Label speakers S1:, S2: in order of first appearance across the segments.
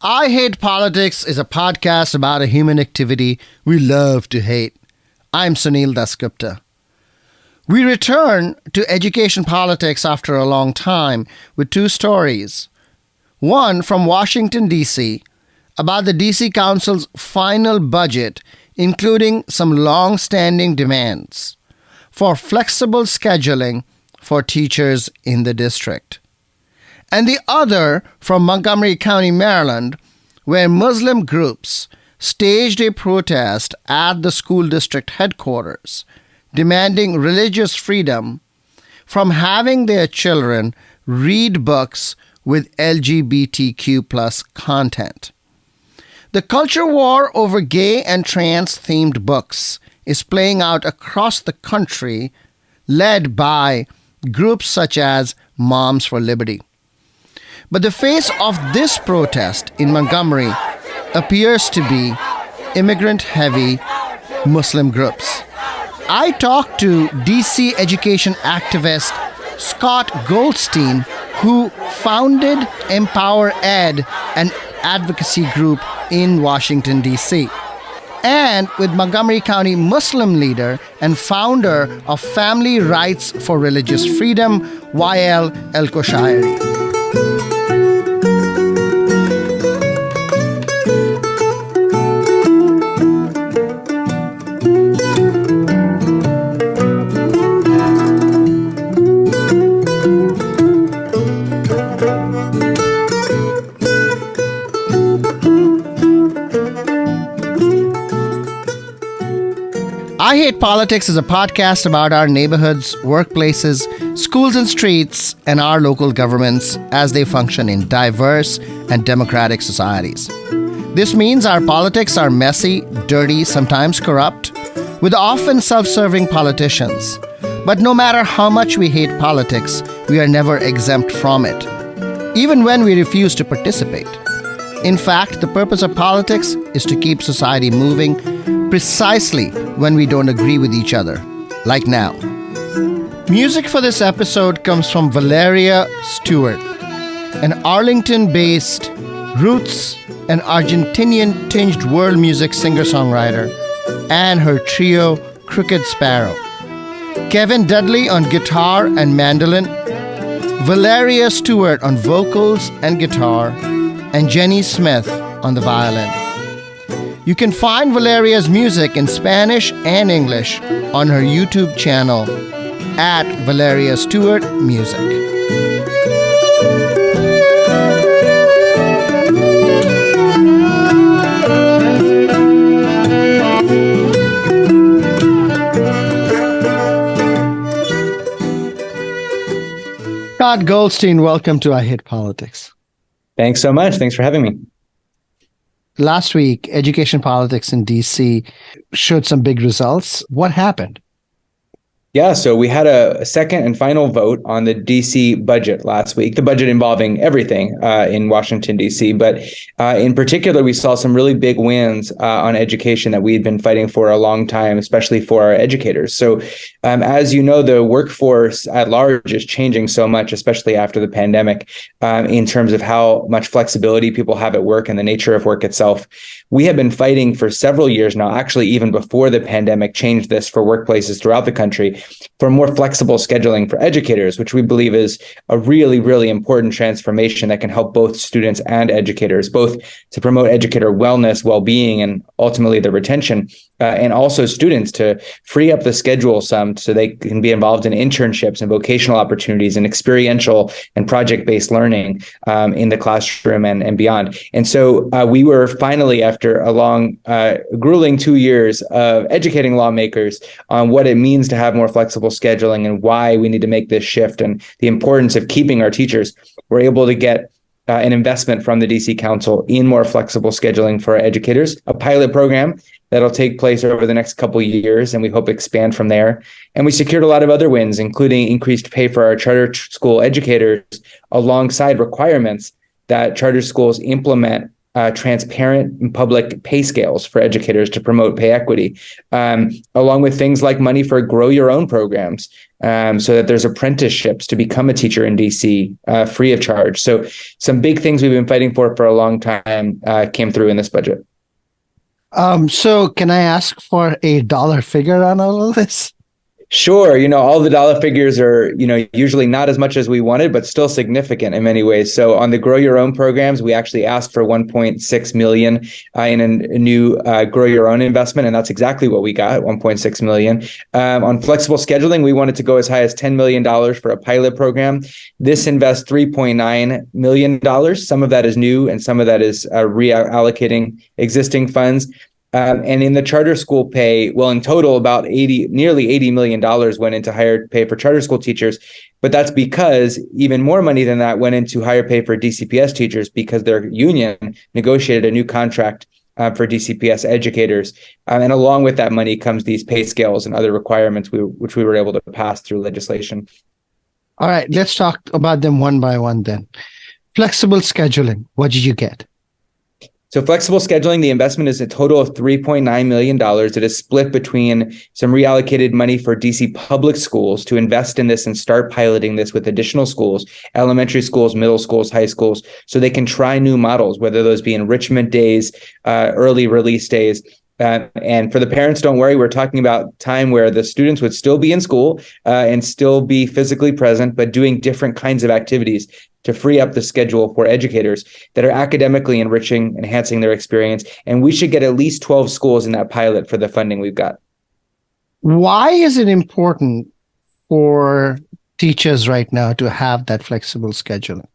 S1: I Hate Politics is a podcast about a human activity we love to hate. I'm Sunil Dasgupta. We return to education politics after a long time with two stories. One from Washington, D.C., about the D.C. Council's final budget, including some long-standing demands for flexible scheduling for teachers in the district. And the other from Montgomery County, Maryland, where Muslim groups staged a protest at the school district headquarters, demanding religious freedom from having their children read books with LGBTQ plus content. The culture war over gay and trans-themed books is playing out across the country, led by groups such as Moms for Liberty. But the face of this protest in Montgomery appears to be immigrant-heavy Muslim groups. I talked to DC education activist Scott Goldstein, who founded Empower Ed, an advocacy group in Washington, D.C., and with Montgomery County Muslim leader and founder of Family Rights for Religious Freedom, Wael El-Koshairi. I Hate Politics is a podcast about our neighborhoods, workplaces, schools and streets, and our local governments as they function in diverse and democratic societies. This means our politics are messy, dirty, sometimes corrupt, with often self-serving politicians. But no matter how much we hate politics, we are never exempt from it, even when we refuse to participate. In fact, the purpose of politics is to keep society moving precisely when we don't agree with each other, like now. Music for this episode comes from Valeria Stewart, an Arlington-based roots and Argentinian-tinged world music singer-songwriter, and her trio Crooked Sparrow. Kevin Dudley on guitar and mandolin, Valeria Stewart on vocals and guitar, and Jenny Smith on the violin. You can find Valeria's music in Spanish and English on her YouTube channel at Valeria Stewart Music. Scott Goldstein, welcome to I Hate Politics.
S2: Thanks so much. Thanks for having me.
S1: Last week, education politics in D.C. showed some big results. What happened?
S2: Yeah, so we had a second and final vote on the DC budget last week, the budget involving everything in Washington, D.C. But in particular, we saw some really big wins on education that we had been fighting for a long time, especially for our educators. So as you know, the workforce at large is changing so much, especially after the pandemic, in terms of how much flexibility people have at work and the nature of work itself. We have been fighting for several years now, actually even before the pandemic changed this for workplaces throughout the country, for more flexible scheduling for educators, which we believe is a really, really important transformation that can help both students and educators, both to promote educator wellness, well-being, and ultimately the retention, and also students to free up the schedule some so they can be involved in internships and vocational opportunities and experiential and project-based learning in the classroom and beyond. And so we were finally, after a long, grueling 2 years of educating lawmakers on what it means to have more flexible scheduling and why we need to make this shift and the importance of keeping our teachers, we're able to get an investment from the DC Council in more flexible scheduling for our educators, a pilot program that'll take place over the next couple of years, and we hope expand from there. And we secured a lot of other wins, including increased pay for our charter school educators alongside requirements that charter schools implement transparent and public pay scales for educators to promote pay equity, along with things like money for grow your own programs, so that there's apprenticeships to become a teacher in DC free of charge. So some big things we've been fighting for a long time came through in this budget.
S1: So can I ask for a dollar figure on all of this?
S2: Sure. All the dollar figures are, usually not as much as we wanted, but still significant in many ways. So on the Grow Your Own programs, we actually asked for 1.6 million in a new Grow Your Own investment. And that's exactly what we got, 1.6 million. On flexible scheduling, we wanted to go as high as $10 million for a pilot program. This invests $3.9 million. Some of that is new and some of that is reallocating existing funds. And in the charter school pay, well, in total, about nearly $80 million went into higher pay for charter school teachers. But that's because even more money than that went into higher pay for DCPS teachers because their union negotiated a new contract for DCPS educators. And along with that money comes these pay scales and other requirements which we were able to pass through legislation.
S1: All right, let's talk about them one by one then. Flexible scheduling, what did you get?
S2: So flexible scheduling, the investment is a total of $3.9 million. It is split between some reallocated money for DC public schools to invest in this and start piloting this with additional schools, elementary schools, middle schools, high schools, so they can try new models, whether those be enrichment days, early release days. And for the parents, don't worry, we're talking about time where the students would still be in school and still be physically present, but doing different kinds of activities to free up the schedule for educators that are academically enriching, enhancing their experience. And we should get at least 12 schools in that pilot for the funding we've got.
S1: Why is it important for teachers right now to have that flexible scheduling?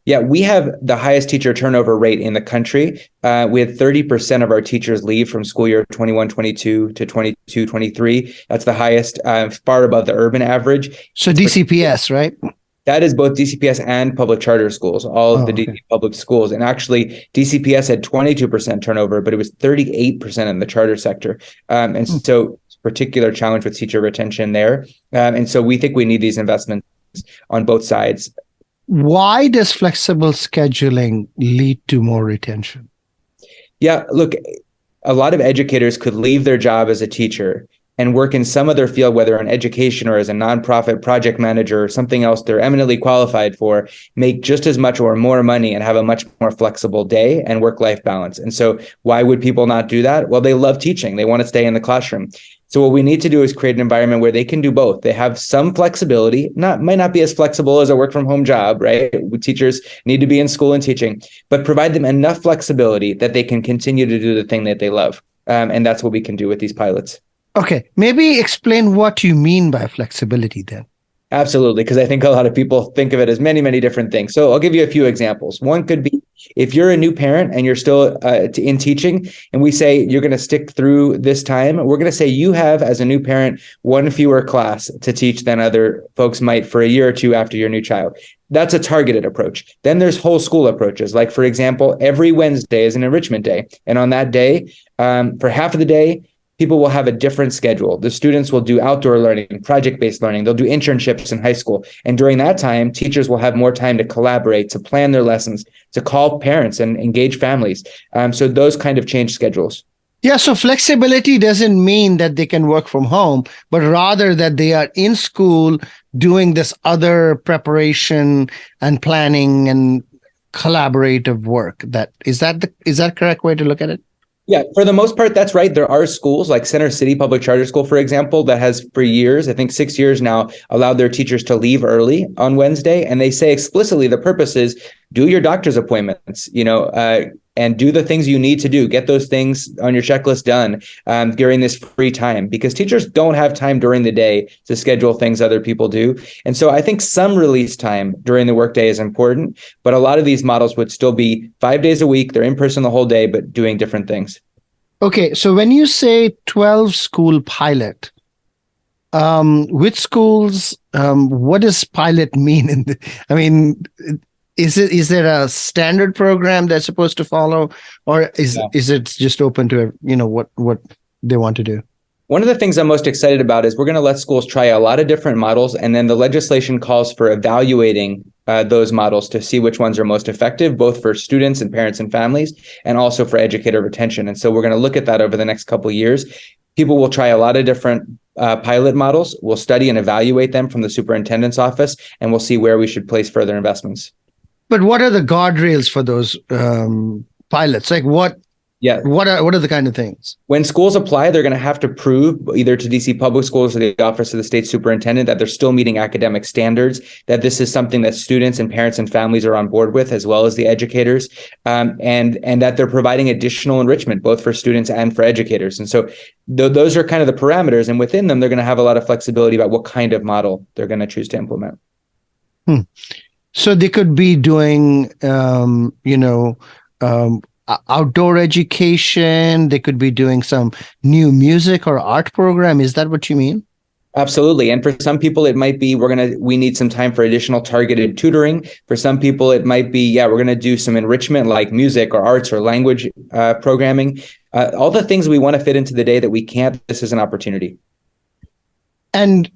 S2: Yeah, we have the highest teacher turnover rate in the country. We had 30% of our teachers leave from school year 21-22 to 22-23. That's the highest, far above the urban average.
S1: So DCPS, right?
S2: That is both DCPS and public charter schools, all of the DC public schools. And actually, DCPS had 22% turnover, but it was 38% in the charter sector. And so particular challenge with teacher retention there. And so we think we need these investments on both sides.
S1: Why does flexible scheduling lead to more retention?
S2: Yeah, look, a lot of educators could leave their job as a teacher and work in some other field, whether in education or as a nonprofit project manager or something else they're eminently qualified for, make just as much or more money and have a much more flexible day and work-life balance. And so why would people not do that? Well, they love teaching. They want to stay in the classroom. So what we need to do is create an environment where they can do both. They have some flexibility, might not be as flexible as a work from home job, right? Teachers need to be in school and teaching, but provide them enough flexibility that they can continue to do the thing that they love. And that's what we can do with these pilots.
S1: Okay, maybe explain what you mean by flexibility then.
S2: Absolutely, because I think a lot of people think of it as many, many different things. So I'll give you a few examples. One could be if you're a new parent and you're still in teaching, and we say you're going to stick through this time, we're going to say you have, as a new parent, one fewer class to teach than other folks might for a year or two after your new child. That's a targeted approach. Then there's whole school approaches. Like, for example, every Wednesday is an enrichment day. And on that day, for half of the day, people will have a different schedule. The students will do outdoor learning, project-based learning. They'll do internships in high school. And during that time, teachers will have more time to collaborate, to plan their lessons, to call parents and engage families. So those kind of change schedules.
S1: Yeah, so flexibility doesn't mean that they can work from home, but rather that they are in school doing this other preparation and planning and collaborative work. Is that correct way to look at it?
S2: Yeah, for the most part, that's right. There are schools like Center City Public Charter School, for example, that has for years, I think 6 years now, allowed their teachers to leave early on Wednesday. And they say explicitly the purpose is do your doctor's appointments, and do the things you need to do. Get those things on your checklist done during this free time, because teachers don't have time during the day to schedule things other people do. And so I think some release time during the workday is important, but a lot of these models would still be 5 days a week. They're in person the whole day, but doing different things.
S1: Okay, so when you say 12 school pilot, which schools, what does pilot mean? Is there a standard program that's supposed to follow, or is it just open to what they want to do?
S2: One of the things I'm most excited about is we're going to let schools try a lot of different models, and then the legislation calls for evaluating those models to see which ones are most effective, both for students and parents and families, and also for educator retention. And so we're going to look at that over the next couple of years. People will try a lot of different pilot models. We'll study and evaluate them from the superintendent's office, and we'll see where we should place further investments.
S1: But what are the guardrails for those pilots? Like what are the kind of things?
S2: When schools apply, they're going to have to prove either to DC Public Schools or the Office of the State Superintendent that they're still meeting academic standards, that this is something that students and parents and families are on board with, as well as the educators, and that they're providing additional enrichment, both for students and for educators. And so those are kind of the parameters. And within them, they're going to have a lot of flexibility about what kind of model they're going to choose to implement.
S1: So they could be doing, outdoor education. They could be doing some new music or art program. Is that what you mean?
S2: Absolutely. And for some people, it might be we need some time for additional targeted tutoring. For some people, it might be, we're going to do some enrichment like music or arts or language programming. All the things we want to fit into the day that we can't, this is an opportunity.
S1: And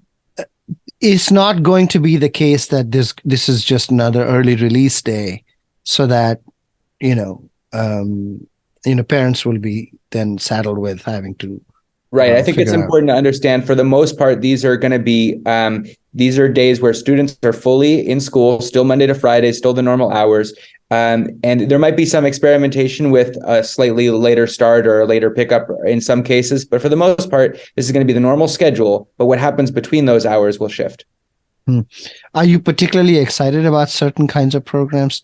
S1: it's not going to be the case that this is just another early release day so that, parents will be then saddled with having to.
S2: Right. I think it's important to understand, for the most part, these are going to be, these are days where students are fully in school, still Monday to Friday, still the normal hours. And there might be some experimentation with a slightly later start or a later pickup in some cases. But for the most part, this is going to be the normal schedule. But what happens between those hours will shift.
S1: Are you particularly excited about certain kinds of programs?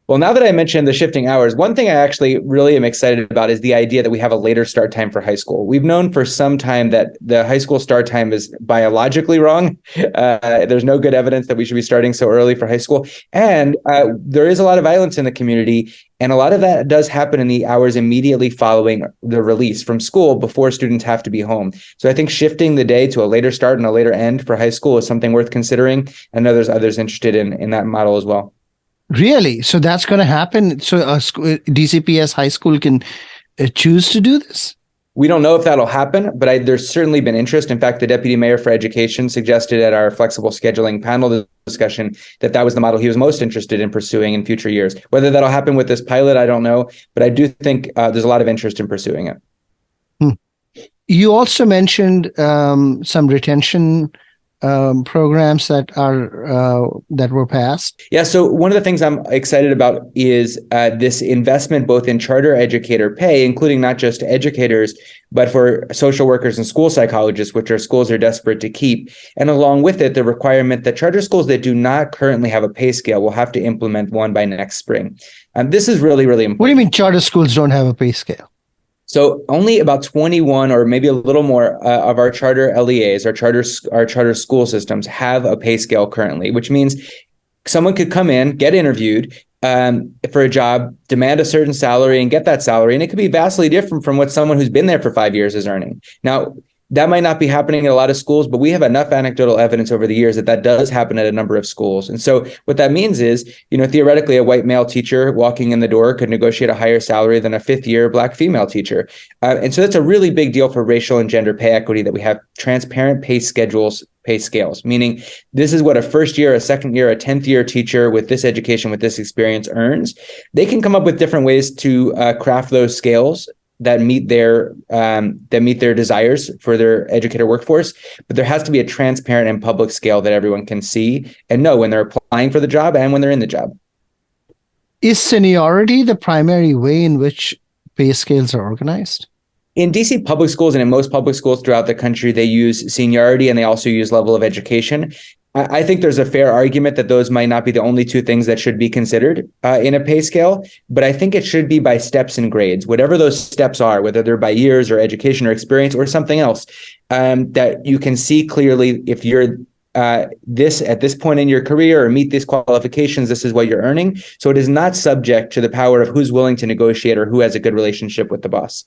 S2: Well, now that I mentioned the shifting hours, one thing I actually really am excited about is the idea that we have a later start time for high school. We've known for some time that the high school start time is biologically wrong. There's no good evidence that we should be starting so early for high school. And there is a lot of violence in the community. And a lot of that does happen in the hours immediately following the release from school before students have to be home. So I think shifting the day to a later start and a later end for high school is something worth considering. I know there's others interested in that model as well.
S1: Really? So that's going to happen? So DCPS high school can choose to do this?
S2: We don't know if that'll happen, but there's certainly been interest. In fact, the Deputy Mayor for Education suggested at our flexible scheduling panel discussion that was the model he was most interested in pursuing in future years. Whether that'll happen with this pilot, I don't know, but I do think there's a lot of interest in pursuing it.
S1: You also mentioned some retention programs that were passed.
S2: Yeah. So one of the things I'm excited about is this investment both in charter educator pay, including not just educators, but for social workers and school psychologists, which our schools are desperate to keep. And along with it, the requirement that charter schools that do not currently have a pay scale will have to implement one by next spring. This is really, really important.
S1: What do you mean charter schools don't have a pay scale?
S2: So only about 21 or maybe a little more of our charter LEAs, our charter school systems have a pay scale currently, which means someone could come in, get interviewed for a job, demand a certain salary and get that salary. And it could be vastly different from what someone who's been there for 5 years is earning. Now, that might not be happening in a lot of schools, but we have enough anecdotal evidence over the years that does happen at a number of schools. And so what that means is, theoretically, a white male teacher walking in the door could negotiate a higher salary than a fifth-year Black female teacher. And so that's a really big deal for racial and gender pay equity, that we have transparent pay scales, meaning this is what a first year, a second year, a 10th year teacher with this education, with this experience earns. They can come up with different ways to craft those scales that meet their desires for their educator workforce, but there has to be a transparent and public scale that everyone can see and know when they're applying for the job and when they're in the job.
S1: Is seniority the primary way in which pay scales are organized?
S2: In DC public schools and in most public schools throughout the country, they use seniority and they also use level of education. I think there's a fair argument that those might not be the only two things that should be considered in a pay scale, but I think it should be by steps and grades, whatever those steps are, whether they're by years or education or experience or something else, that you can see clearly if you're at this point in your career or meet these qualifications, this is what you're earning. So it is not subject to the power of who's willing to negotiate or who has a good relationship with the boss.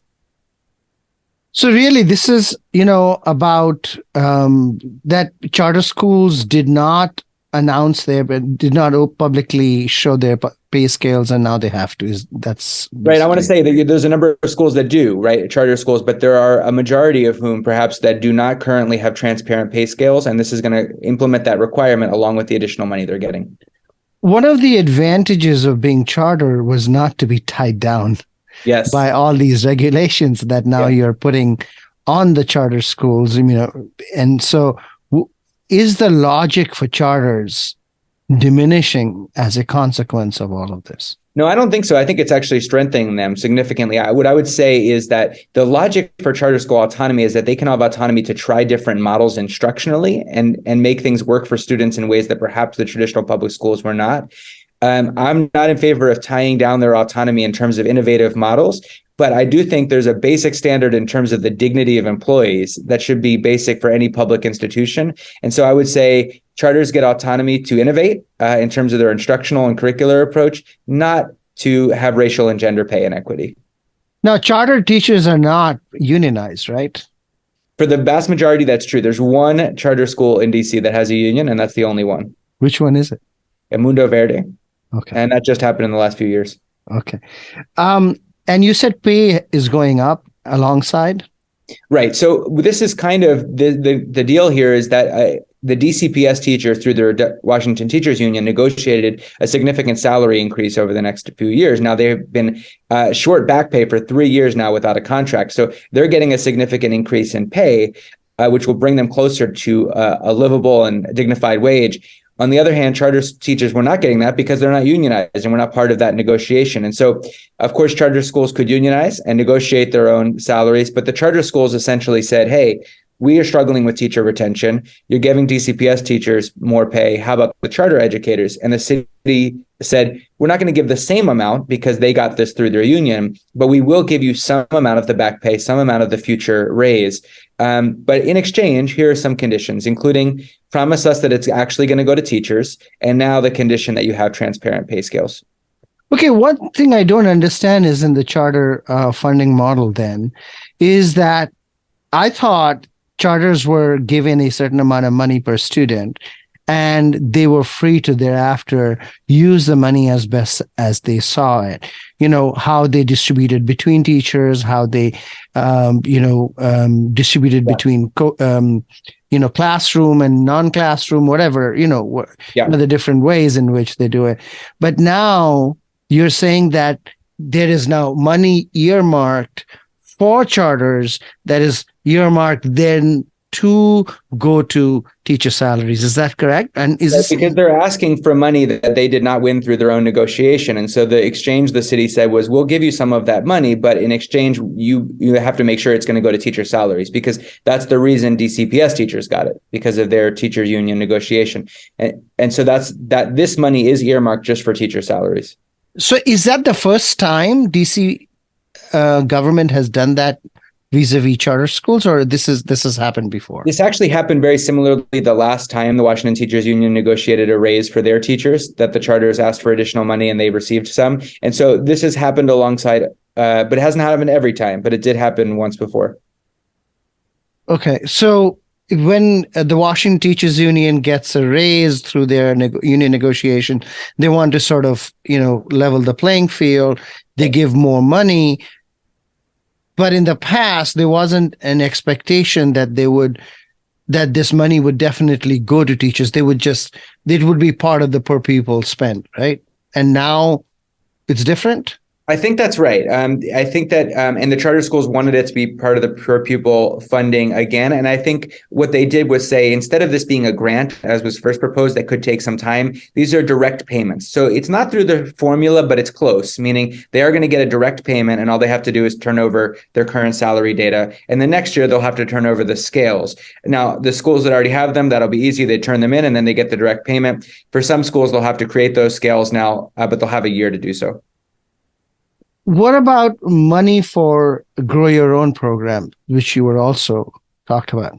S1: So really, this is, about that charter schools did not announce their, but did not publicly show their pay scales, and now they have to. That's
S2: Right. I want to
S1: basically-
S2: say that there's a number of schools that do, right? Charter schools, but there are a majority of whom perhaps that do not currently have transparent pay scales. And this is going to implement that requirement along with the additional money they're getting.
S1: One of the advantages of being charter was not to be tied down
S2: Yes.
S1: by all these regulations that now you're putting on the charter schools, and so is the logic for charters diminishing as a consequence of all of this?
S2: No, I don't think so. I think it's actually strengthening them significantly. What I would say is that the logic for charter school autonomy is that they can have autonomy to try different models instructionally and make things work for students in ways that perhaps the traditional public schools were not. I'm not in favor of tying down their autonomy in terms of innovative models, but I do think there's a basic standard in terms of the dignity of employees that should be basic for any public institution. And so I would say charters get autonomy to innovate in terms of their instructional and curricular approach, not to have racial and gender pay inequity.
S1: Now, charter teachers are not unionized, right?
S2: For the vast majority, that's true. There's one charter school in DC that has a union, and that's the only one.
S1: Which one is it?
S2: Mundo Verde.
S1: Okay.
S2: And that just happened in the last few years.
S1: Okay. And you said pay is going up alongside?
S2: Right. So this is kind of the deal here is that the DCPS teacher through their Washington Teachers Union negotiated a significant salary increase over the next few years. Now they've been short back pay for 3 years now without a contract. So they're getting a significant increase in pay, which will bring them closer to a livable and dignified wage. On the other hand, charter teachers were not getting that because they're not unionized and we're not part of that negotiation. And so, of course, charter schools could unionize and negotiate their own salaries. But the charter schools essentially said, hey, we are struggling with teacher retention. You're giving DCPS teachers more pay. How about the charter educators? And the city said, we're not going to give the same amount because they got this through their union, but we will give you some amount of the back pay, some amount of the future raise. But in exchange, here are some conditions, including promise us that it's actually going to go to teachers. And now the condition that you have transparent pay scales.
S1: Okay, one thing I don't understand is in the charter funding model then, is that I thought charters were given a certain amount of money per student, and they were free to thereafter use the money as best as they saw it. How they distributed between teachers, how they, distributed between, classroom and non-classroom, whatever, the different ways in which they do it. But now you're saying that there is now money earmarked for charters that is earmarked then to go to teacher salaries. Is that correct? And is this
S2: because they're asking for money that they did not win through their own negotiation? And so the exchange the city said was, we'll give you some of that money, but in exchange, you have to make sure it's going to go to teacher salaries, because that's the reason DCPS teachers got it, because of their teachers union negotiation. And so this money is earmarked just for teacher salaries.
S1: So is that the first time DC government has done that vis-a-vis charter schools, or this has happened before?
S2: This actually happened very similarly the last time the Washington Teachers Union negotiated a raise for their teachers, that the charters asked for additional money and they received some. And so this has happened alongside, but it hasn't happened every time, but it did happen once before.
S1: Okay, so when the Washington Teachers Union gets a raise through their union negotiation, they want to sort of, level the playing field. They give more money. But in the past, there wasn't an expectation that that this money would definitely go to teachers. It would be part of the per pupil spend, right? And now it's different.
S2: I think that's right. I think that, and the charter schools wanted it to be part of the per pupil funding again. And I think what they did was say, instead of this being a grant, as was first proposed, that could take some time, these are direct payments. So it's not through the formula, but it's close, meaning they are going to get a direct payment, and all they have to do is turn over their current salary data. And the next year, they'll have to turn over the scales. Now, the schools that already have them, that'll be easy. They turn them in, and then they get the direct payment. For some schools, they'll have to create those scales now, but they'll have a year to do so.
S1: What about money for Grow Your Own program, which you were also talked about?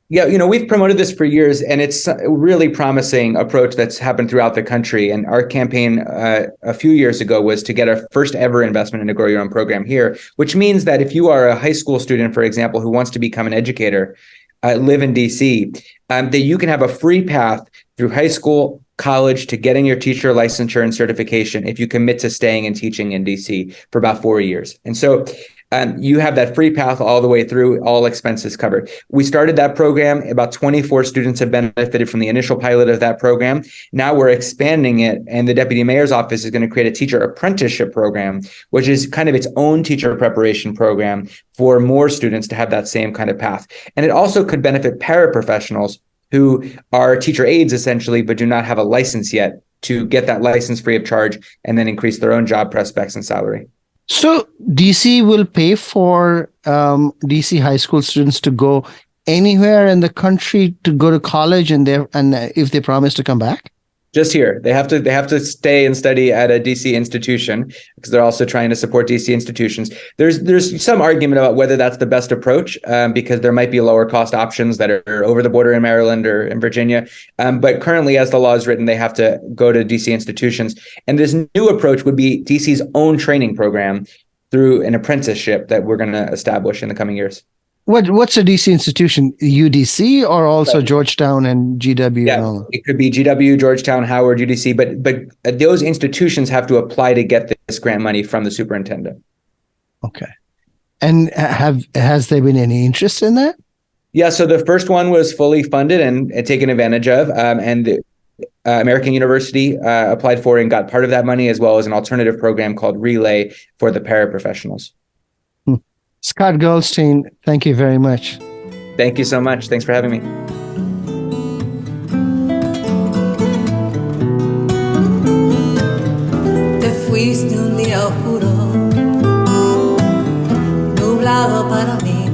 S2: Yeah, we've promoted this for years, and it's a really promising approach that's happened throughout the country. And our campaign a few years ago was to get our first ever investment in a Grow Your Own program here, which means that if you are a high school student, for example, who wants to become an educator, live in DC, that you can have a free path through high school, college to getting your teacher licensure and certification if you commit to staying and teaching in DC for about 4 years. And so you have that free path all the way through, all expenses covered. We started that program. About 24 students have benefited from the initial pilot of that program. Now we're expanding it, and the deputy mayor's office is going to create a teacher apprenticeship program, which is kind of its own teacher preparation program for more students to have that same kind of path. And it also could benefit paraprofessionals who are teacher aides essentially, but do not have a license yet, to get that license free of charge and then increase their own job prospects and salary.
S1: So DC will pay for DC high school students to go anywhere in the country to go to college, and if they promise to come back?
S2: Just here. They have to stay and study at a DC institution, because they're also trying to support DC institutions. There's some argument about whether that's the best approach, because there might be lower cost options that are over the border in Maryland or in Virginia. But currently, as the law is written, they have to go to DC institutions. And this new approach would be DC's own training program through an apprenticeship that we're going to establish in the coming years.
S1: What's a DC institution? UDC or also Georgetown and GW?
S2: Yeah, it could be GW, Georgetown, Howard, UDC, but those institutions have to apply to get this grant money from the superintendent.
S1: Okay. And has there been any interest in that?
S2: Yeah, so the first one was fully funded and taken advantage of, and the American University applied for and got part of that money, as well as an alternative program called Relay for the paraprofessionals.
S1: Scott Goldstein, thank you very much.
S2: Thank you so much. Thanks for having me.
S3: Te fuiste un día oscuro, nublado para mí.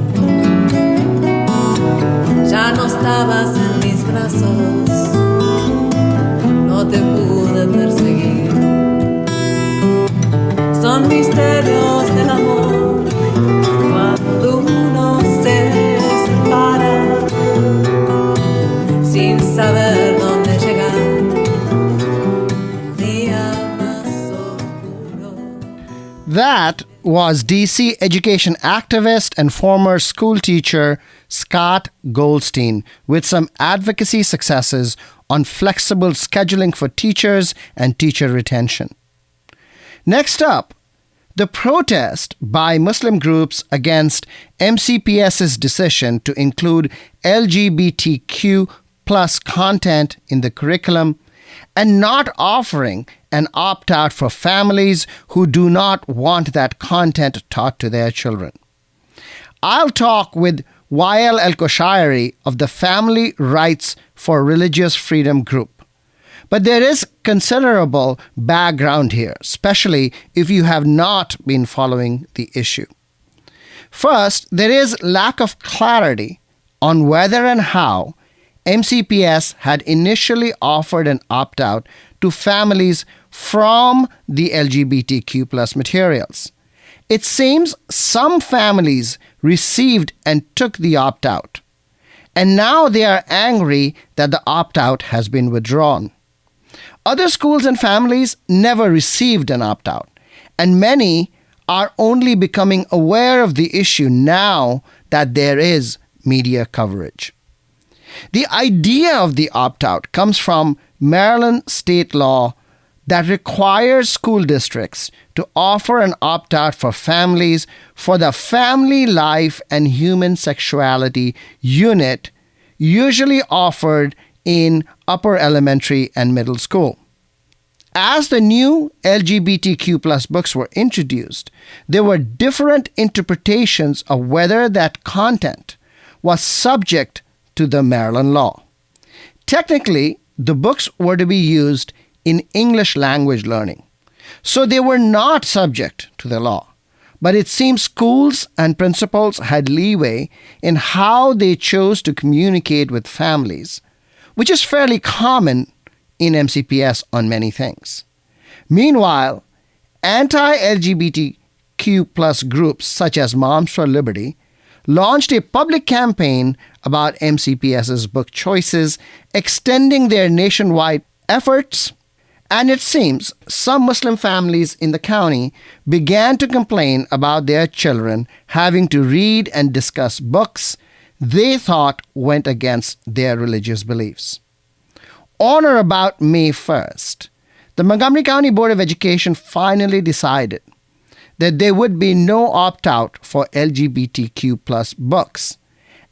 S3: Ya no estabas en mis brazos, no te pude perseguir. Son misterios del amor. Cuando uno se separa sin saber dónde llegar, día más oscuro.
S1: That was DC education activist and former school teacher Scott Goldstein with some advocacy successes on flexible scheduling for teachers and teacher retention. Next up, the protest by Muslim groups against MCPS's decision to include LGBTQ plus content in the curriculum and not offering an opt-out for families who do not want that content taught to their children. I'll talk with Wael El-Koshairi of the Family Rights for Religious Freedom group. But there is considerable background here, especially if you have not been following the issue. First, there is lack of clarity on whether and how MCPS had initially offered an opt-out to families from the LGBTQ plus materials. It seems some families received and took the opt-out, and now they are angry that the opt-out has been withdrawn. Other schools and families never received an opt-out, and many are only becoming aware of the issue now that there is media coverage. The idea of the opt-out comes from Maryland state law that requires school districts to offer an opt-out for families for the Family Life and Human Sexuality unit, usually offered in upper elementary and middle school. As the new LGBTQ plus books were introduced, there were different interpretations of whether that content was subject to the Maryland law. Technically, the books were to be used in English language learning, so they were not subject to the law. But it seems schools and principals had leeway in how they chose to communicate with families, which is fairly common in MCPS on many things. Meanwhile, anti-LGBTQ plus groups such as Moms for Liberty launched a public campaign about MCPS's book choices, extending their nationwide efforts, and it seems some Muslim families in the county began to complain about their children having to read and discuss books they thought went against their religious beliefs. On or about May 1st, the Montgomery County Board of Education finally decided that there would be no opt-out for LGBTQ plus books,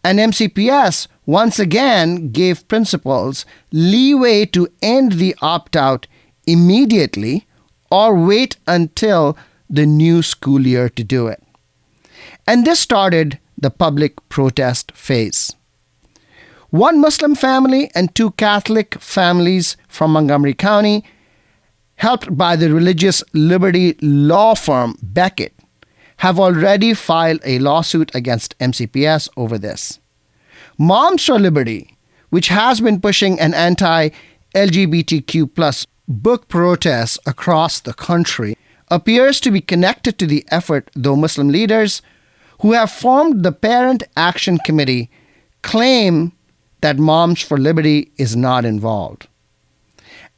S1: and MCPS once again gave principals leeway to end the opt-out immediately or wait until the new school year to do it. And this started the public protest phase. One Muslim family and two Catholic families from Montgomery County, helped by the religious liberty law firm Beckett, have already filed a lawsuit against MCPS over this. Moms for Liberty, which has been pushing an anti-LGBTQ plus book protest across the country, appears to be connected to the effort, though Muslim leaders who have formed the Parent Action Committee claim that Moms for Liberty is not involved.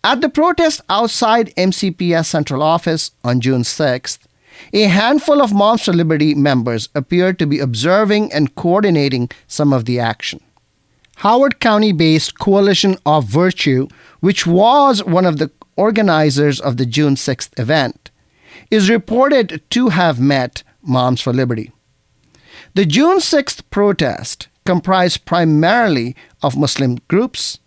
S1: At the protest outside MCPS Central Office on June 6th, a handful of Moms for Liberty members appeared to be observing and coordinating some of the action. Howard County-based Coalition of Virtue, which was one of the organizers of the June 6th event, is reported to have met Moms for Liberty. The June 6th protest comprised primarily of Muslim groups,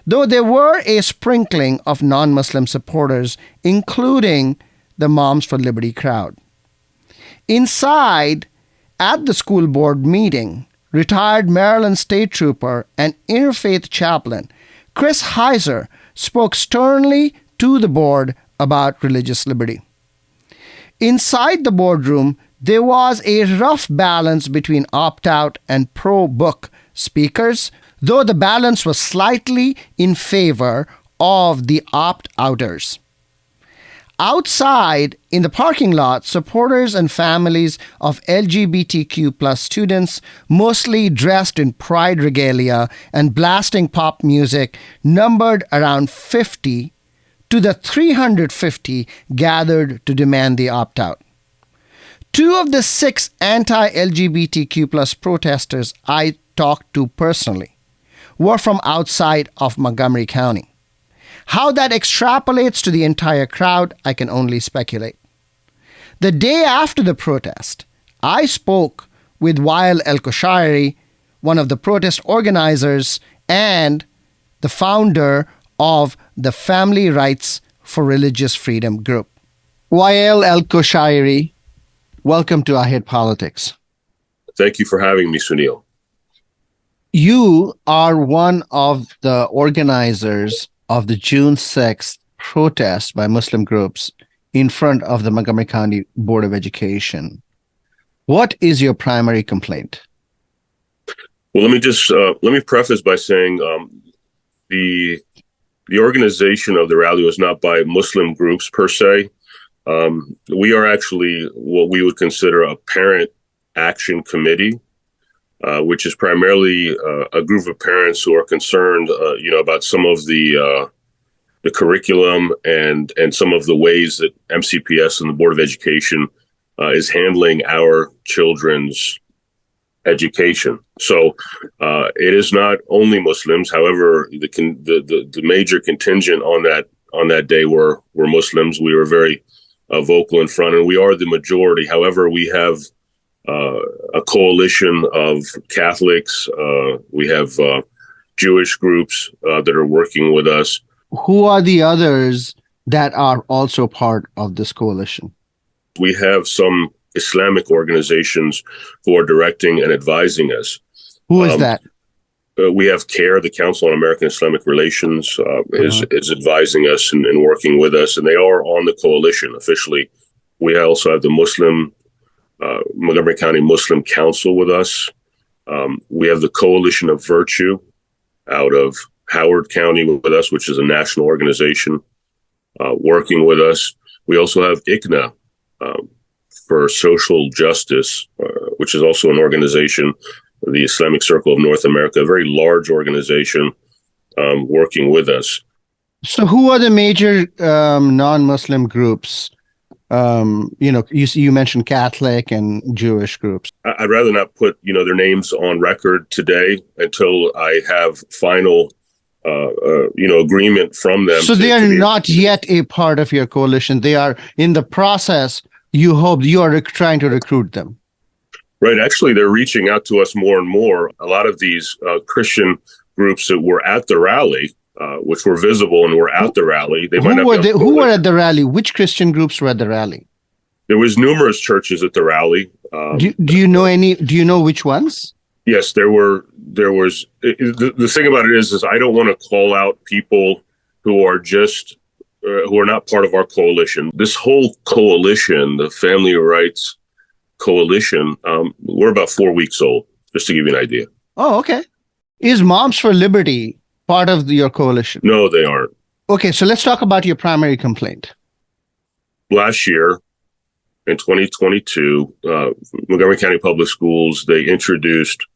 S1: though there were a sprinkling of non-Muslim supporters, including the Moms for Liberty crowd. Inside, at the school board meeting, retired Maryland State Trooper and interfaith chaplain Chris Heiser spoke sternly to the board about religious liberty. Inside the boardroom, there was a rough balance between opt-out and pro-book speakers, though the balance was slightly in favor of the opt-outers. Outside, in the parking lot, supporters and families of LGBTQ plus students, mostly dressed in pride regalia and blasting pop music, numbered around 50 to the 350 gathered to demand the opt-out. Two of the 6 anti-LGBTQ plus protesters I talked to personally were from outside of Montgomery County. How that extrapolates to the entire crowd, I can only speculate. The day after the protest, I spoke with Wael El-Koshairi, one of the protest organizers and the founder of the Family Rights for Religious Freedom group. Wael El-Koshairi, welcome to I Hate Politics.
S4: Thank you for having me, Sunil.
S1: You are one of the organizers of the June 6th protest by Muslim groups in front of the Montgomery County Board of Education. What is your primary complaint?
S4: Well, let me preface by saying the organization of the rally was not by Muslim groups per se. We are actually what we would consider a parent action committee, which is primarily a group of parents who are concerned, about some of the curriculum and some of the ways that MCPS and the Board of Education is handling our children's education. So it is not only Muslims. However, the major contingent on that day were Muslims. We were very vocal in front, and we are the majority. However, we have a coalition of Catholics. We have Jewish groups that are working with us.
S1: Who are the others that are also part of this coalition?
S4: We have some Islamic organizations who are directing and advising us.
S1: Who is that?
S4: We have CARE, the Council on American Islamic Relations, is advising us and working with us, and they are on the coalition officially. We also have the Montgomery County Muslim Council with us. We have the Coalition of Virtue out of Howard County with us, which is a national organization working with us. We also have ICNA for Social Justice, which is also an organization, the Islamic Circle of North America, a very large organization working with us.
S1: So who are the major non-Muslim groups You mentioned Catholic and Jewish groups.
S4: I'd rather not put, their names on record today until I have final, agreement from them.
S1: So they are not yet a part of your coalition. They are in the process. You hope you are trying to recruit them.
S4: Right. Actually, they're reaching out to us more and more. A lot of these Christian groups that were at the rally, which were visible and were at the rally.
S1: Who were at the rally? Which Christian groups were at the rally?
S4: There was numerous churches at the rally.
S1: Do you know any? Do you know which ones?
S4: Yes, there was. The thing about it is I don't want to call out people who are just who are not part of our coalition. This whole coalition, the Family Rights Coalition, we're about 4 weeks old, just to give you an idea.
S1: Oh, okay. Is Moms for Liberty part of your coalition?
S4: No, they aren't.
S1: Okay, so let's talk about your primary complaint.
S4: Last year, in 2022, Montgomery County Public Schools, they introduced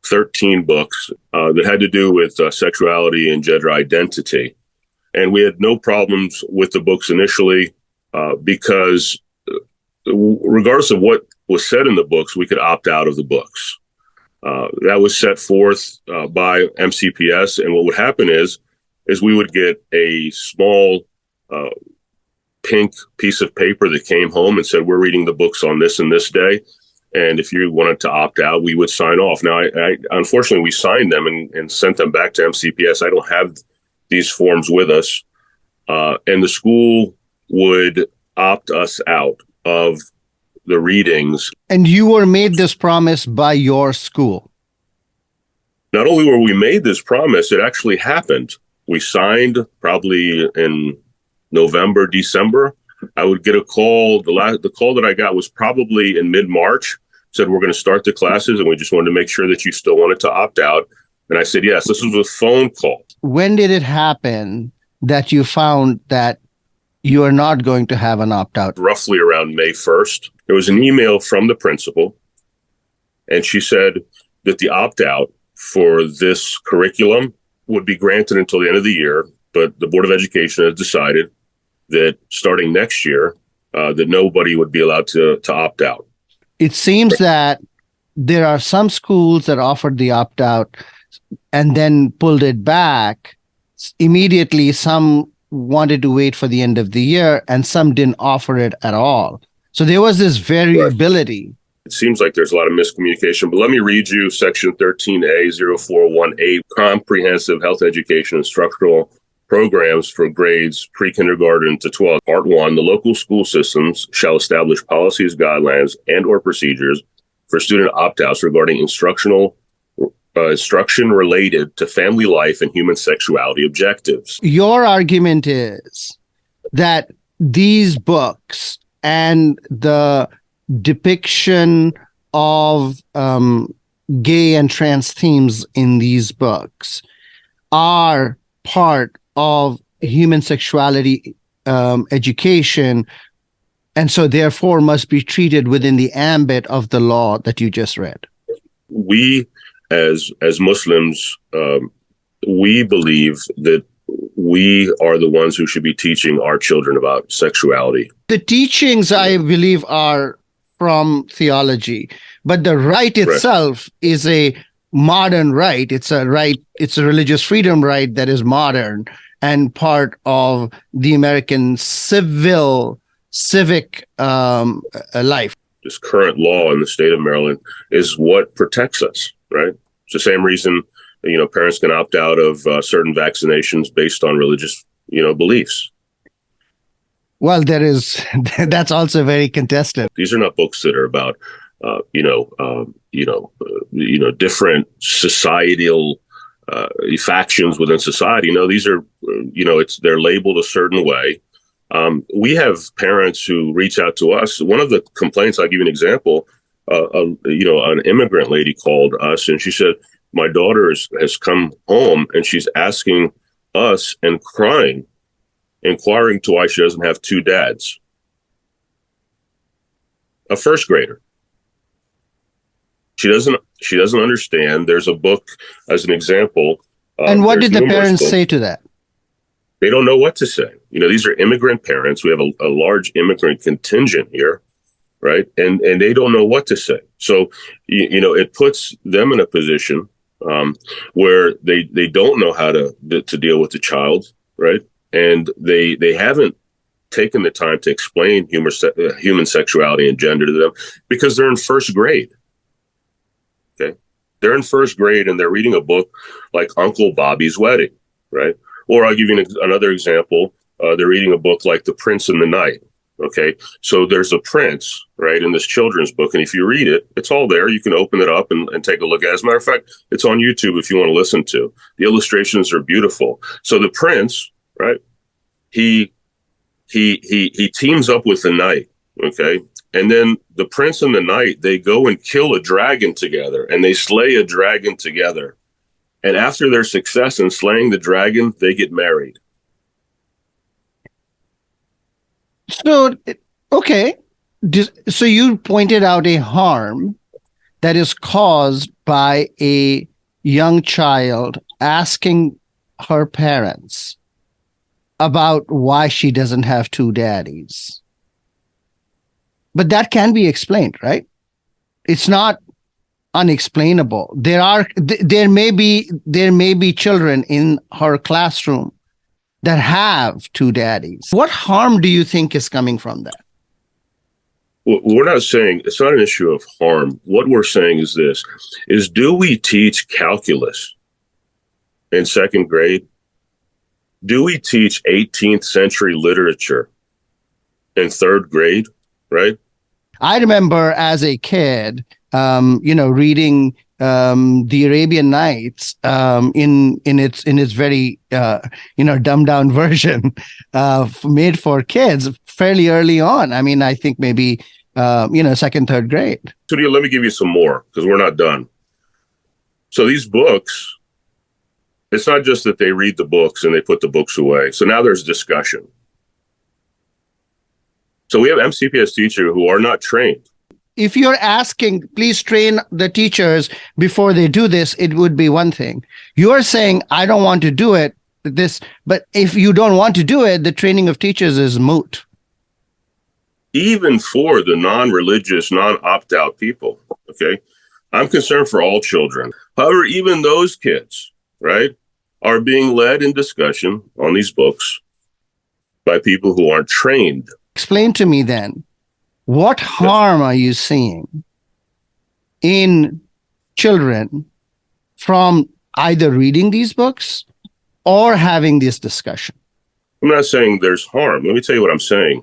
S4: 13 books that had to do with sexuality and gender identity. And we had no problems with the books initially because regardless of what was said in the books, we could opt out of the books. That was set forth by MCPS. And what would happen is we would get a small pink piece of paper that came home and said, we're reading the books on this and this day. And if you wanted to opt out, we would sign off. Now, I unfortunately, we signed them and sent them back to MCPS. I don't have these forms with us. And the school would opt us out of the readings.
S1: And you were made this promise by your school.
S4: Not only were we made this promise, it actually happened. We signed probably in November, December. I would get a call. The call that I got was probably in mid-March, said we're going to start the classes and we just wanted to make sure that you still wanted to opt out. And I said, yes. This was a phone call.
S1: When did it happen that you found that you are not going to have an opt-out?
S4: Roughly around May 1st. There was an email from the principal, and she said that the opt-out for this curriculum would be granted until the end of the year, but the Board of Education has decided that starting next year, that nobody would be allowed to opt out.
S1: It seems that there are some schools that offered the opt-out and then pulled it back immediately. Some wanted to wait for the end of the year, and some didn't offer it at all. So there was this variability. Right.
S4: It seems like there's a lot of miscommunication, but let me read you Section 13A0418, Comprehensive Health Education Instructional Programs for grades pre-kindergarten to 12. Part 1, the local school systems shall establish policies, guidelines, and or procedures for student opt-outs regarding instruction related to family life and human sexuality objectives.
S1: Your argument is that these books and the depiction of gay and trans themes in these books are part of human sexuality education, and so therefore must be treated within the ambit of the law that you just read.
S4: We, as Muslims, we believe that we are the ones who should be teaching our children about sexuality.
S1: The teachings, I believe, are from theology, but the right itself is a modern right. It's a right. It's a religious freedom right that is modern and part of the American civic life.
S4: This current law in the state of Maryland is what protects us, right? It's the same reason, parents can opt out of certain vaccinations based on religious, beliefs.
S1: Well, that's also very contested.
S4: These are not books that are about, different societal factions within society. No, these are, they're labeled a certain way. We have parents who reach out to us. One of the complaints, I'll give you an example. An immigrant lady called us and she said, my daughter has come home and she's asking us and crying, inquiring to why she doesn't have two dads. A first grader. She doesn't understand. There's a book as an example.
S1: And what did the parents say to that?
S4: They don't know what to say. These are immigrant parents. We have a large immigrant contingent here, right? And they don't know what to say. So, it puts them in a position where they don't know how to deal with the child, right? And they haven't taken the time to explain human sexuality and gender to them because they're in first grade. Okay, they're in first grade and they're reading a book like Uncle Bobby's Wedding, right? Or I'll give you another example. They're reading a book like The Prince and the Knight. Okay, so there's a prince, right, in this children's book, and if you read it, it's all there. You can open it up and take a look at it. As a matter of fact, it's on YouTube if you want to listen to. The illustrations are beautiful. So the prince, right, he teams up with the knight, okay, and then the prince and the knight, they go and kill a dragon together, and they slay a dragon together, and after their success in slaying the dragon, they get married.
S1: So, okay. So you pointed out a harm that is caused by a young child asking her parents about why she doesn't have two daddies. But that can be explained, right? It's not unexplainable. There may be children in her classroom that have two daddies. What harm do you think is coming from that?
S4: Well, we're not saying it's not an issue of harm. What we're saying is this, do we teach calculus in second grade? Do we teach 18th century literature in third grade, right?
S1: I remember as a kid, reading the Arabian Nights in its very dumbed down version, made for kids fairly early on. I mean, I think maybe second, third grade.
S4: Sunil, let me give you some more because we're not done. So these books, it's not just that they read the books and they put the books away. So now there's discussion. So we have MCPS teachers who are not trained.
S1: If you're asking, please train the teachers before they do this, it would be one thing. You're saying, I don't want to do it, but if you don't want to do it, the training of teachers is moot.
S4: Even for the non-religious, non-opt-out people, okay? I'm concerned for all children. However, even those kids, right, are being led in discussion on these books by people who aren't trained.
S1: Explain to me then, what harm are you seeing in children from either reading these books or having this discussion?
S4: I'm not saying there's harm. Let me tell you what I'm saying.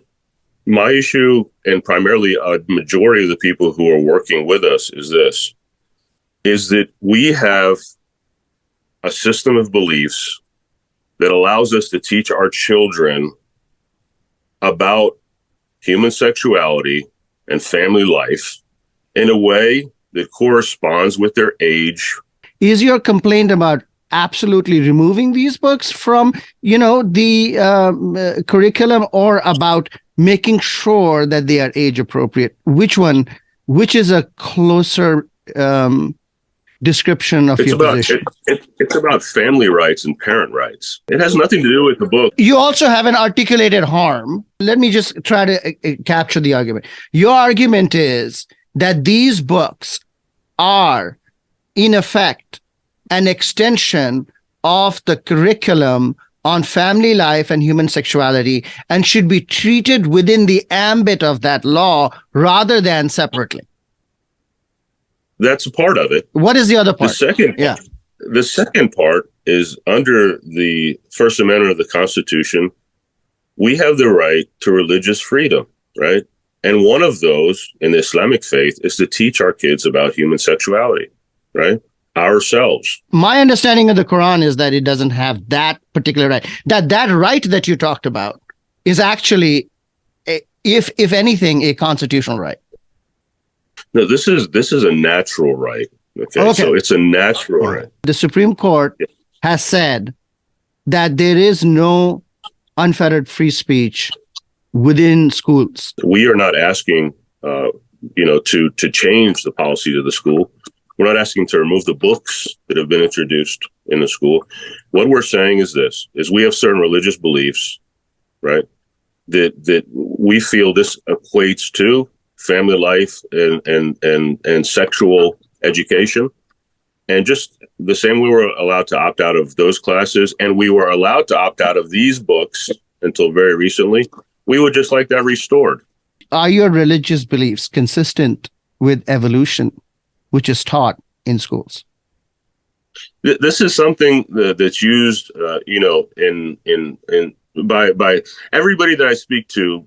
S4: My issue, and primarily a majority of the people who are working with us, is this, is that we have a system of beliefs that allows us to teach our children about human sexuality and family life in a way that corresponds with their age.
S1: Is your complaint about absolutely removing these books from, the curriculum, or about making sure that they are age appropriate? Which is a closer description of your position?
S4: It's about family rights and parent rights. It has nothing to do with the book.
S1: You also have an articulated harm. Let me just try to capture the argument. Your argument is that these books are, in effect, an extension of the curriculum on family life and human sexuality and should be treated within the ambit of that law rather than separately.
S4: That's a part of it.
S1: What is the other part?
S4: The second part is under the First Amendment of the Constitution, we have the right to religious freedom, right? And one of those in the Islamic faith is to teach our kids about human sexuality, right? Ourselves. My
S1: understanding of the Quran is that it doesn't have that particular right. That right that you talked about is actually, if anything, a constitutional right.
S4: No, this is a natural right. Okay. So it's a natural right.
S1: The Supreme Court has said that there is no unfettered free speech within schools.
S4: We are not asking, to change the policies of the school. We're not asking to remove the books that have been introduced in the school. What we're saying is this, is we have certain religious beliefs, right, that we feel this equates to family life and sexual education. And just the same, we were allowed to opt out of those classes, and we were allowed to opt out of these books until very recently. We would just like that restored.
S1: Are your religious beliefs consistent with evolution, which is taught in schools?
S4: This is something that's used, by everybody that I speak to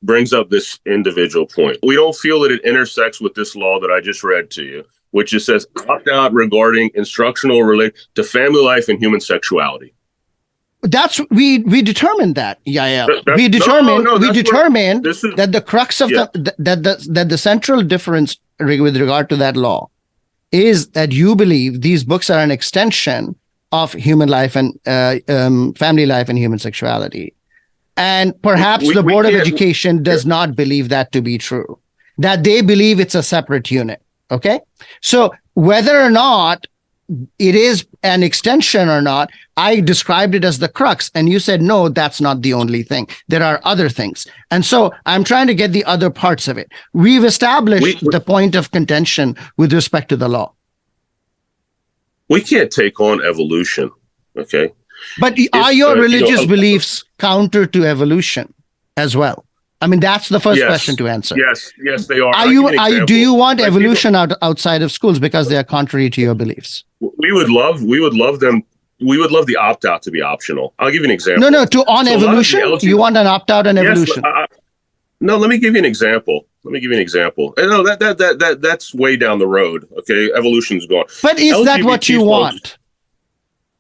S4: brings up this individual point. We don't feel that it intersects with this law that I just read to you, which just says opt out regarding instructional related to family life and human sexuality.
S1: That's we determined that. Yeah. We
S4: determined
S1: that the crux of that the central difference with regard to that law is that you believe these books are an extension of human life and family life and human sexuality. And perhaps the Board of Education does not believe that to be true, that they believe it's a separate unit. Okay. So whether or not it is an extension or not, I described it as the crux. And you said, no, that's not the only thing. There are other things. And so I'm trying to get the other parts of it. We've established the point of contention with respect to the law.
S4: We can't take on evolution. Okay.
S1: But are your religious beliefs counter to evolution as well? I mean, that's the first question to answer.
S4: Yes, they are.
S1: Do you want evolution outside of schools because they are contrary to your beliefs?
S4: We would love them. We would love the opt-out to be optional. I'll give you an example.
S1: No, evolution? You want an opt-out on evolution?
S4: No, let me give you an example. And no, that's way down the road. Okay, evolution's gone.
S1: But is that what you want?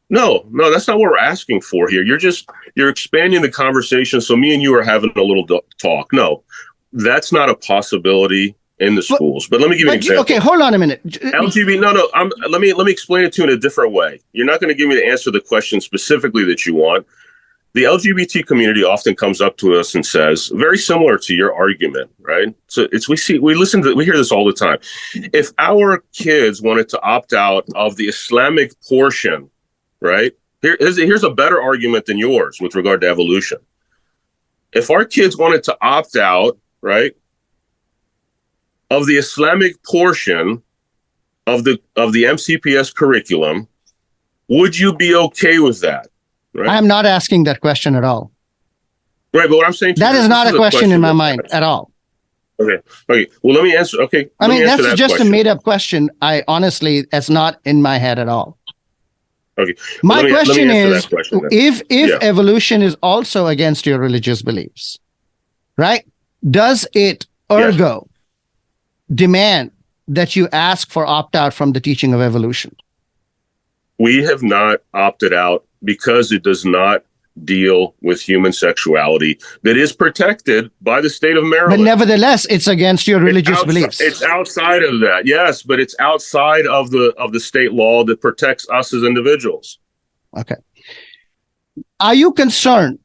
S4: No, that's not what we're asking for here. You're expanding the conversation. So me and you are having a little talk. No, that's not a possibility in the schools. But let me give you an example.
S1: Okay, hold on a minute.
S4: LGBT. No. Let me explain it to you in a different way. You're not going to give me the answer to the question specifically that you want. The LGBT community often comes up to us and says, very similar to your argument, right? So we hear this all the time. If our kids wanted to opt out of the Islamic portion, right? Here's a better argument than yours with regard to evolution. If our kids wanted to opt out, right, of the Islamic portion of the MCPS curriculum, would you be okay with that? Right?
S1: I'm not asking that question at all.
S4: Right, but what I'm saying
S1: that is not a question in my mind at all.
S4: Okay. Well, let me answer. Okay.
S1: I mean, that's just a made-up question. That's not in my head at all.
S4: Okay.
S1: My question is, if evolution is also against your religious beliefs, right? Does it ergo demand that you ask for opt-out from the teaching of evolution?
S4: We have not opted out because it does not deal with human sexuality that is protected by the state of Maryland.
S1: But nevertheless, it's against your religious beliefs.
S4: It's outside of that, yes, but it's outside of the state law that protects us as individuals.
S1: Okay. Are you concerned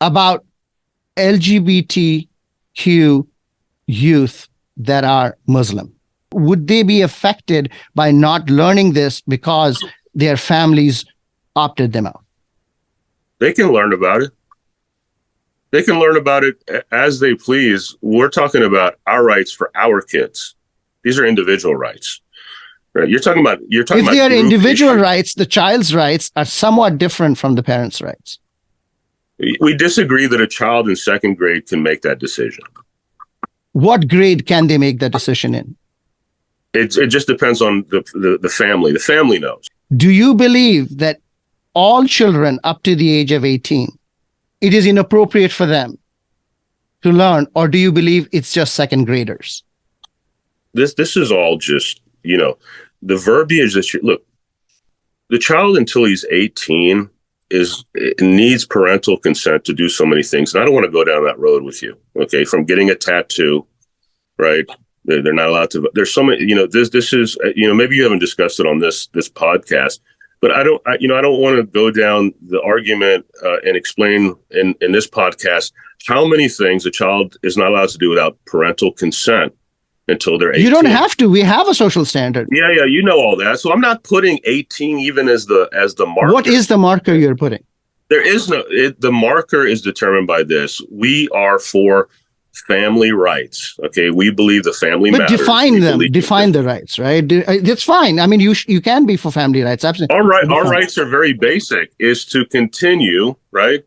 S1: about LGBTQ youth that are Muslim? Would they be affected by not learning this because their families opted them out?
S4: They can learn about it. They can learn about it as they please. We're talking about our rights for our kids. These are individual rights. Right? If they are individual
S1: rights, the child's rights are somewhat different from the parents' rights.
S4: We disagree that a child in second grade can make that decision.
S1: What grade can they make that decision in?
S4: It just depends on the family. The family knows.
S1: Do you believe that all children up to the age of 18, it is inappropriate for them to learn, or do you believe it's just second graders?
S4: This is all just, the verbiage that look, the child until he's 18 needs parental consent to do so many things. And I don't want to go down that road with you. Okay. From getting a tattoo, right? They're not allowed to. There's so many. This is. Maybe you haven't discussed it on this podcast, but I don't want to go down the argument and explain in this podcast how many things a child is not allowed to do without parental consent, until they're 18.
S1: You don't have to. We have a social standard.
S4: Yeah, you know all that. So I'm not putting 18 even as the marker.
S1: What is the marker you're putting?
S4: There is no, the marker is determined by this. We are for family rights. Okay. We believe the family
S1: But
S4: matters.
S1: define them, define the rights, right? It's fine. I mean, you can be for family rights. Absolutely.
S4: Our rights are very basic, is to continue, right,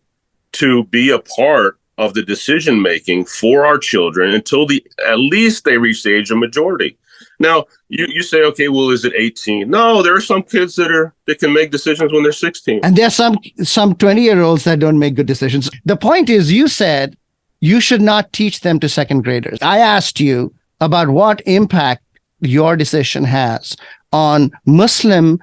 S4: to be a part of the decision making for our children until at least they reach the age of majority. Now, you say, okay, well, is it 18? No, there are some kids that can make decisions when they're 16.
S1: And there's some 20-year-olds that don't make good decisions. The point is, you said you should not teach them to second graders. I asked you about what impact your decision has on Muslim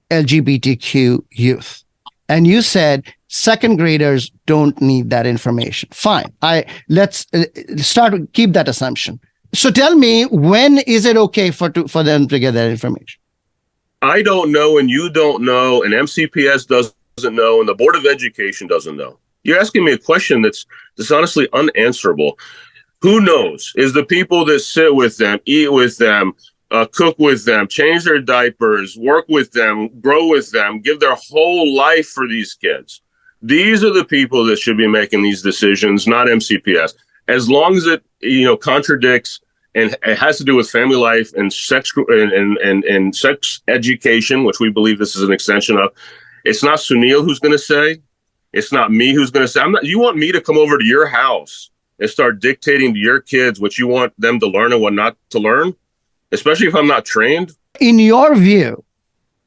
S1: LGBTQ youth. And you said second graders don't need that information. Fine. Let's keep that assumption. So tell me, when is it okay for them to get that information?
S4: I don't know, and you don't know, and MCPS doesn't know, and the Board of Education doesn't know. You're asking me a question that's honestly unanswerable. Who knows? Is the people that sit with them, eat with them, cook with them, change their diapers, work with them, grow with them, give their whole life for these kids. These are the people that should be making these decisions, not MCPS. As long as it contradicts and it has to do with family life and sex and sex education, which we believe this is an extension of. It's not Sunil who's going to say. It's not me who's going to say. You want me to come over to your house and start dictating to your kids what you want them to learn and what not to learn, especially if I'm not trained?
S1: In your view,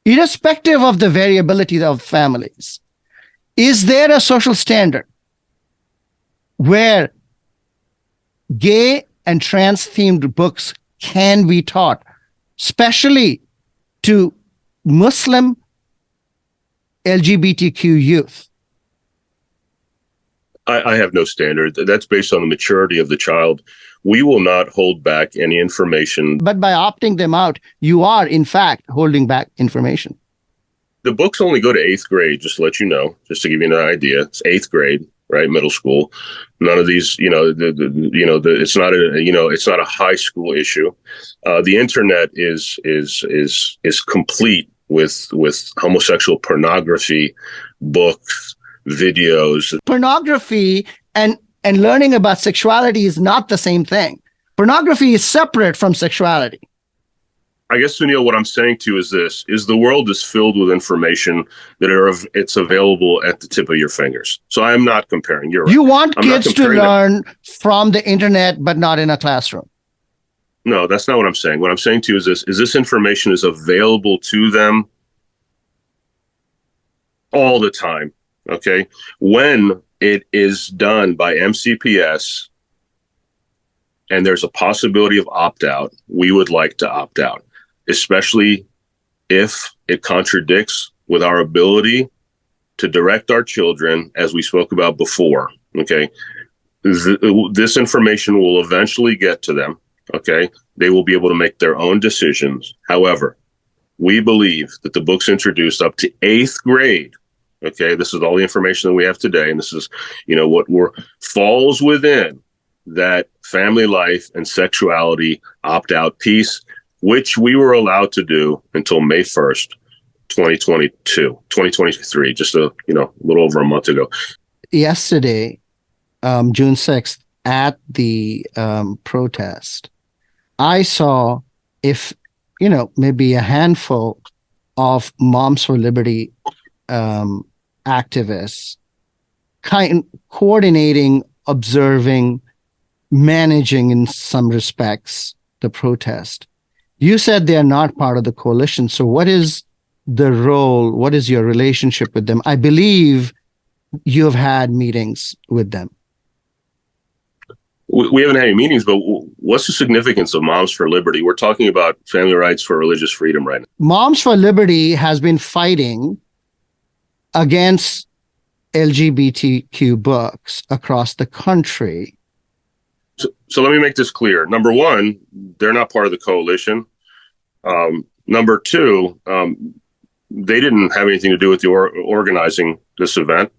S1: irrespective of the variability of families, is there a social standard where gay and trans-themed books can be taught, especially to Muslim LGBTQ youth?
S4: I have no standard. That's based on the maturity of the child. We will not hold back any information.
S1: But by opting them out, you are, in fact, holding back information.
S4: The books only go to 8th grade, just to let you know, just to give you an idea. It's 8th grade, right? Middle school. None of these, it's not a high school issue. The internet is complete with homosexual pornography, books, videos.
S1: Pornography and learning about sexuality is not the same thing. Pornography is separate from sexuality.
S4: I guess, Sunil, what I'm saying to you is this, is the world is filled with information that it's available at the tip of your fingers. So I'm not comparing. You're right.
S1: You want kids to learn from the internet, but not in a classroom.
S4: No, that's not what I'm saying. What I'm saying to you is this information is available to them all the time. Okay. When it is done by MCPS and there's a possibility of opt-out, we would like to opt out, especially if it contradicts with our ability to direct our children, as we spoke about before. Okay. This information will eventually get to them. Okay. They will be able to make their own decisions. However, we believe that the books introduced up to 8th grade. Okay, this is all the information that we have today, and this is, what falls within that family life and sexuality opt-out piece, which we were allowed to do until May 1st, 2023, just a little over a month ago.
S1: Yesterday, June 6th, at the protest, I saw maybe a handful of Moms for Liberty activists coordinating, observing, managing in some respects the protest. You said they are not part of the coalition. So what is the role? What is your relationship with them? I believe you have had meetings with them.
S4: We haven't had any meetings, but what's the significance of Moms for Liberty? We're talking about family rights for religious freedom right now. Moms
S1: for Liberty has been fighting against LGBTQ books across the country.
S4: So let me make this clear. Number one, they're not part of the coalition. Number two, they didn't have anything to do with the organizing this event.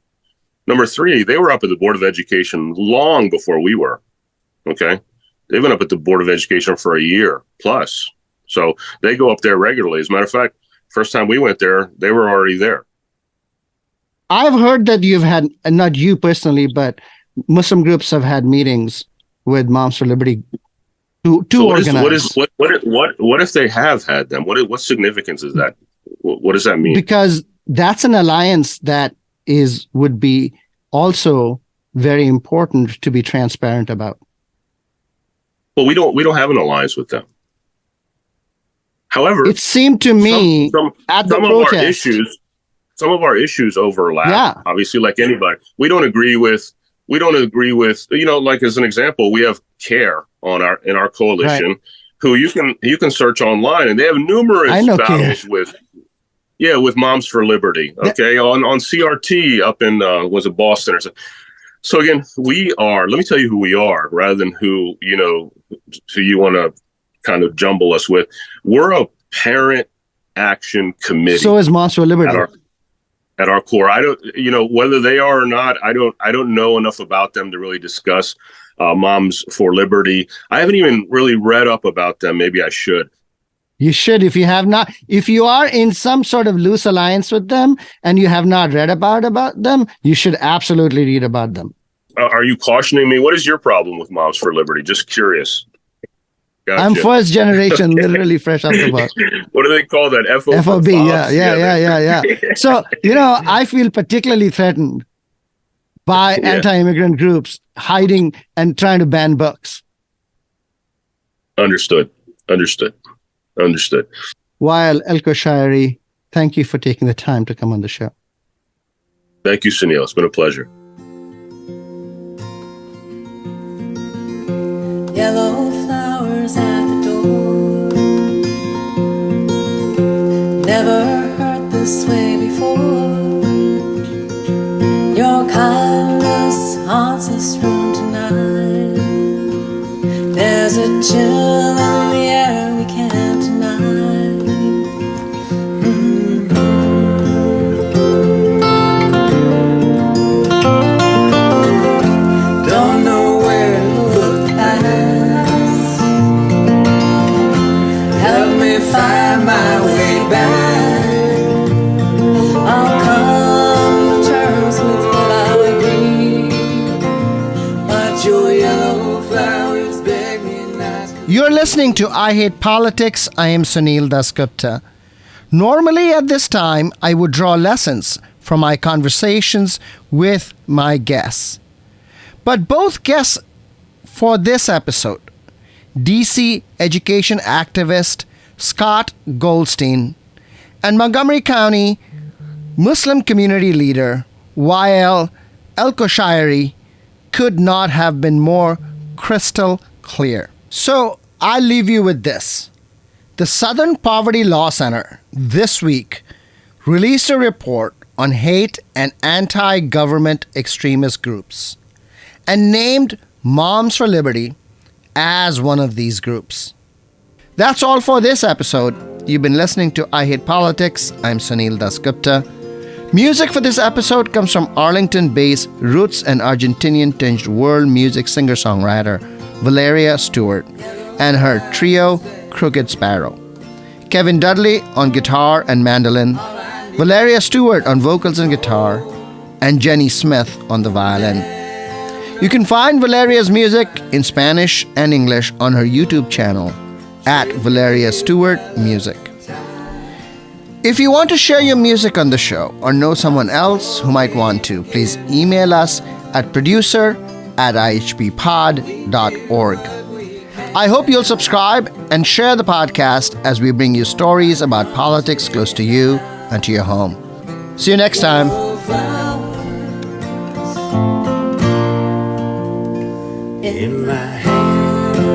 S4: Number three, they were up at the Board of Education long before we were. Okay. They've been up at the Board of Education for a year plus. So they go up there regularly. As a matter of fact, first time we went there, they were already there.
S1: I've heard that you've had, not you personally, but Muslim groups have had meetings with Moms for Liberty to
S4: So
S1: organize.
S4: what if they have had them? What significance is that? What does that mean?
S1: Because that's an alliance that would be also very important to be transparent about.
S4: Well, we don't have an alliance with them. However,
S1: It seemed to me at the protest,
S4: some of our issues overlap.
S1: Yeah.
S4: Obviously, like anybody, we don't agree with, like as an example, we have CARE in our coalition,
S1: Right.
S4: who you can search online, and they have numerous battles with Moms for Liberty. Okay, on CRT up in was it Boston or something. So again, let me tell you who we are, rather than who you want to kind of jumble us with. We're a parent action committee.
S1: So is Moms for Liberty.
S4: At our core, I don't, whether they are or not, I don't know enough about them to really discuss Moms for Liberty. I haven't even really read up about them. Maybe I should.
S1: You should, if you have not. If you are in some sort of loose alliance with them and you have not read about them, you should absolutely read about them.
S4: Are you cautioning me? What is your problem with Moms for Liberty? Just curious. Gotcha.
S1: I'm first generation, literally fresh off the bus.
S4: What do they call that?
S1: FOB, yeah. So, I feel particularly threatened by anti-immigrant groups hiding and trying to ban books.
S4: Understood.
S1: While Elko-Shairi, thank you for taking the time to come on the show.
S4: Thank you, Sunil. It's been a pleasure.
S3: Yellow flowers at the door. Never heard this way before. Your kindness haunts this room tonight. There's a chill in the air we can't deny. Don't know where to look past. Help me find my way back. I'll come to terms with what I agree. But your yellow flowers beg me not to.
S1: You're listening to I Hate Politics. I am Sunil Dasgupta. Normally at this time, I would draw lessons from my conversations with my guests. But both guests for this episode, DC education activist Scott Goldstein and Montgomery County Muslim community leader Wael Elko-Shairi, could not have been more crystal clear. So I'll leave you with this. The Southern Poverty Law Center this week released a report on hate and anti-government extremist groups and named Moms for Liberty as one of these groups. That's all for this episode. You've been listening to I Hate Politics. I'm Sunil Dasgupta. Music for this episode comes from Arlington-based roots and Argentinian-tinged world music singer-songwriter Valeria Stewart and her trio Crooked Sparrow. Kevin Dudley on guitar and mandolin, Valeria Stewart on vocals and guitar, and Jenny Smith on the violin. You can find Valeria's music in Spanish and English on her YouTube channel at Valeria Stewart Music. If you want to share your music on the show or know someone else who might want to, please email us at producer@ihppod.org. I hope you'll subscribe and share the podcast as we bring you stories about politics close to you and to your home. See you next time.
S3: In my hand,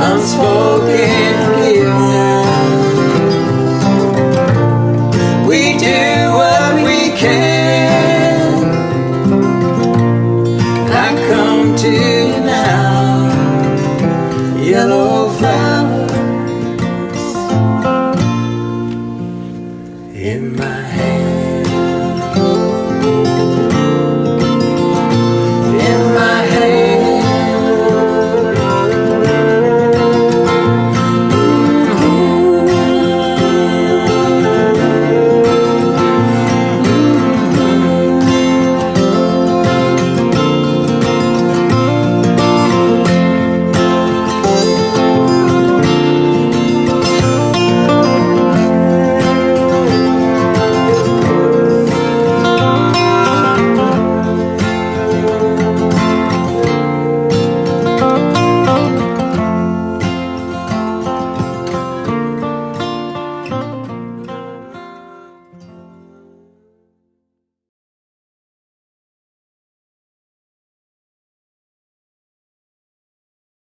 S3: unspoken.